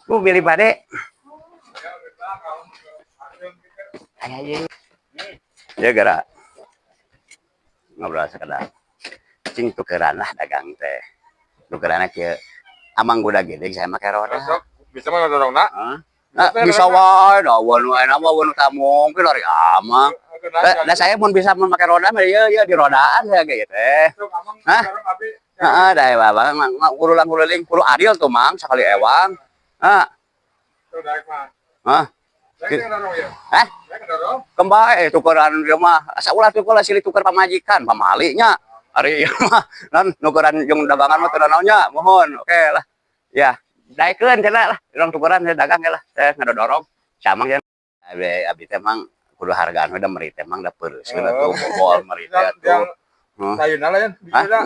Bu beli pade. Ayo. Ya gara ngobrol sekedar. Cing tukeran lah dagang teh. Tukeranna kieu. Amang udah gede saya make roda. Bisa mah dorongna? Nah, bisa wae da wanu enak mah wanu tamung ke lari amang. Da saya mun bisa mun make roda mah ya di rodaan saya ge teh. Hah? Heeh, da babang mah urulang-uruling kudu adil tuh mang sakali ewang. Hah? Hah? Hah? Kembae tukeran ieu mah asa ulah tukeran silih tuker pamajikan, pamalinya. Ari ieu mah non nukeran jeung dagangan mah teu naonnya, mohon. Oke lah. Ya, daekeun cenah lah, urang tukeran saya dagang lah. Saya ngadodorong. Samang ya. Abi teh mang kudu hargaan we da meuri teh mang da peureuskeun atuh bobol meuri teh atuh. Tayuna lah ya.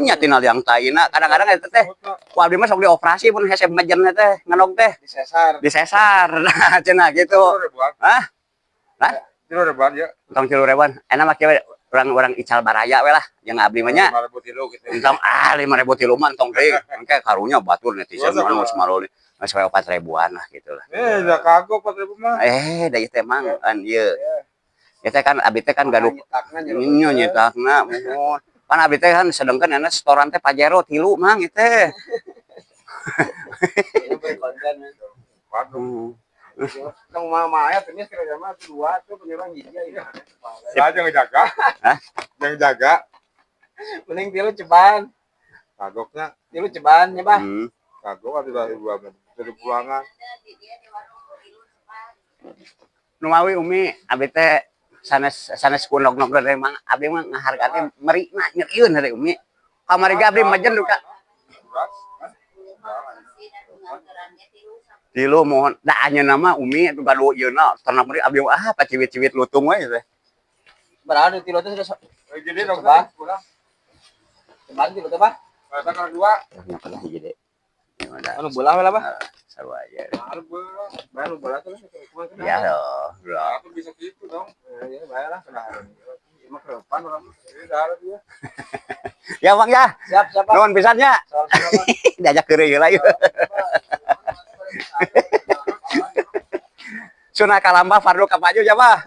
Nya tinggal yang tayina kadang-kadang eta teh ku abdi mah sok dioperasi pun hese mejen teh nganong teh disesar nah cenah gitu. Hah? Hah? Cilureban ya. Tong Cilureban enak mah kieu urang Ical Baraya we lah jeung abdi mah nya. 5.000 tilu gitu. Entong 5.000 tilu mah entong teh engke karunya batur netizen anu samaroli geus 4.000-an lah gitu lah. Da kagok 4.000 mah. Da ieu teh mang an ieu. Ya teh kan abdi teh kan gaduh nyetakna mohon. Pan abdi teh kan sedengkeun enak setoran teh Pajero 3 mang ieu teh. Nang mama aya teh kira mah 2 tuh penyerang hiji ya. Jangan jaga. Hah? Jangan jaga. Mending tilu ceban. Kagoknya Tilu ceban nya, Bah. kagok atuh dari pulangan. Nu mawi Umi abdi teh sanes kunog-nog teh mang abdi mah ngahargakeun meurina nyerieun dari Umi. Kamari ge abdi mejen duka. Tilu mohon da anyeunna mah Umi atuh gaduh ieuna ternak meuri abdi paciwit-ciwit lutung we teh. Berapa tilu teh sudah Jadi dong pulang. ceban tilu teh, Bah. Kata kalau 2. Nya pernah hiji deh. Anu bola we lah, Bah. Saru aja. Baru bola tuh. Ya loh. Aku bisa gitu dong. Ya, bayar lah. Emang ke depan orang. Ini darat ya. Ya Bang ya. Siap, Pak. Nuhun pisannya. Diajak keureuy heula yeuh. Sunah kalambah fardu kapaju ya, Bah.